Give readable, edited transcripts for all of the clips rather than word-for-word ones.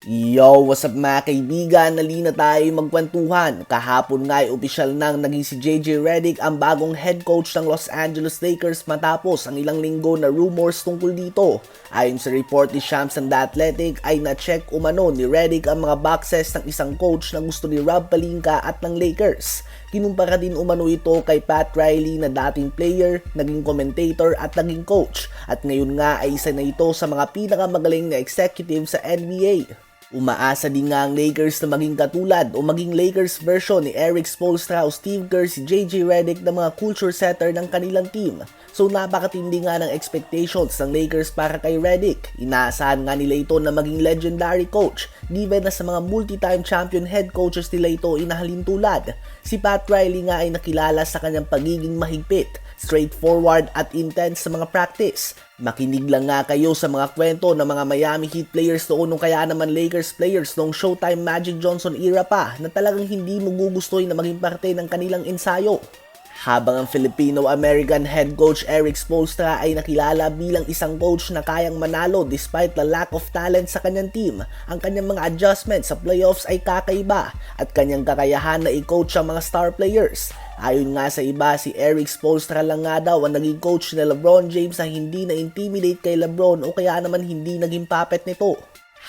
Yo, what's up mga kaibigan? Nalina tayo magkwentuhan. Kahapon nga ay opisyal nang naging si JJ Redick ang bagong head coach ng Los Angeles Lakers matapos ang ilang linggo na rumors tungkol dito. Ayon sa report ni Shams and The Athletic ay na-check umano ni Redick ang mga boxes ng isang coach na gusto ni Rob Pelinka at ng Lakers. Kinumpara din umano ito kay Pat Riley na dating player, naging commentator at naging coach. At ngayon nga ay isa na ito sa mga pinakamagaling na executive sa NBA. Umaasa din nga ang Lakers na maging katulad o maging Lakers version ni Erik Spoelstra o Steve Kerr si JJ Redick na mga culture setter ng kanilang team. So napakatindi nga ng expectations ng Lakers para kay Redick. Inaasahan nga nila ito na maging legendary coach given na sa mga multi-time champion head coaches nila ito inahalin tulad. Si Pat Riley nga ay nakilala sa kanyang pagiging mahigpit, straightforward at intense sa mga practice. Makinig lang nga kayo sa mga kwento ng mga Miami Heat players noon o kaya naman Lakers players noong Showtime Magic Johnson era pa na talagang hindi mo gugustuhin na maging parte ng kanilang ensayo. Habang ang Filipino-American head coach Erik Spoelstra ay nakilala bilang isang coach na kayang manalo despite the lack of talent sa kanyang team, ang kanyang mga adjustments sa playoffs ay kakaiba at kanyang kakayahan na i-coach ang mga star players. Ayon nga sa iba, si Erik Spoelstra lang nga daw ang naging coach ni LeBron James na hindi na-intimidate kay LeBron o kaya naman hindi naging puppet nito.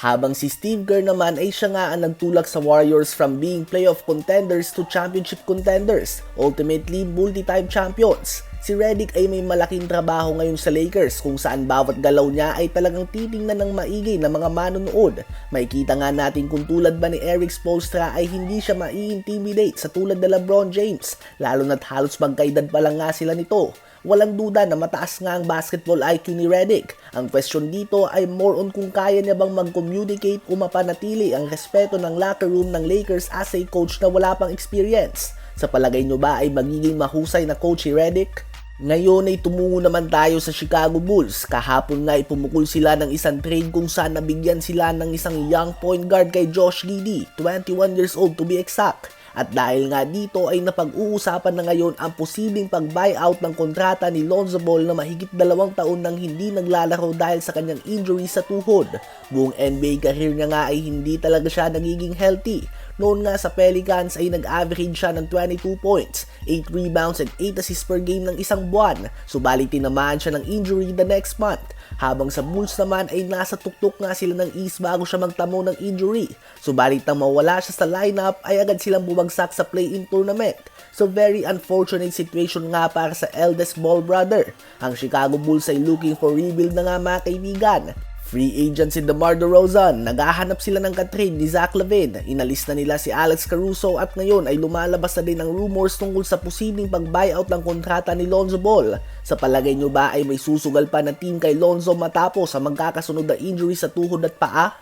Habang si Steve Kerr naman ay siya nga ang nagtulak sa Warriors from being playoff contenders to championship contenders, ultimately multi-time champions. Si Redick ay may malaking trabaho ngayon sa Lakers kung saan bawat galaw niya ay talagang titingnan ng maigi ng mga manonood. Makikita nga natin kung tulad ba ni Erik Spoelstra ay hindi siya mai-intimidate sa tulad na LeBron James, lalo na't halos magkaedad pa lang nga sila nito. Walang duda na mataas nga ang basketball IQ ni Redick. Ang question dito ay more on kung kaya niya bang mag-communicate o mapanatili ang respeto ng locker room ng Lakers as a coach na wala pang experience. Sa palagay nyo ba ay magiging mahusay na coach si Redick? Ngayon ay tumungo naman tayo sa Chicago Bulls. Kahapon nga ipumukol sila ng isang trade kung saan nabigyan sila ng isang young point guard kay Josh Giddey, 21 years old to be exact. At dahil nga dito ay napag-uusapan na ngayon ang posibleng pag-buyout ng kontrata ni Lonzo Ball na mahigit 2 taon nang hindi naglalaro dahil sa kanyang injury sa tuhod. Buong NBA career niya nga ay hindi talaga siya nagiging healthy. Noon nga sa Pelicans ay nag-average siya ng 22 points, 8 rebounds and 8 assists per game ng isang buwan. Subalit tinamaan siya ng injury the next month. Habang sa Bulls naman ay nasa tuktok nga sila ng East bago siya magtamo ng injury. Subalit nang mawala siya sa lineup ay agad silang bumagsak sa play-in tournament. So very unfortunate situation nga para sa eldest Ball brother. Ang Chicago Bulls ay looking for rebuild na nga mga kaibigan. Free agent si DeMar DeRozan, naghahanap sila ng katrade ni Zach LaVine, inalis na nila si Alex Caruso at ngayon ay lumalabas na din ang rumors tungkol sa posibleng pag-buyout ng kontrata ni Lonzo Ball. Sa palagay nyo ba ay may susugal pa na team kay Lonzo matapos ang magkakasunod na injury sa tuhod at paa?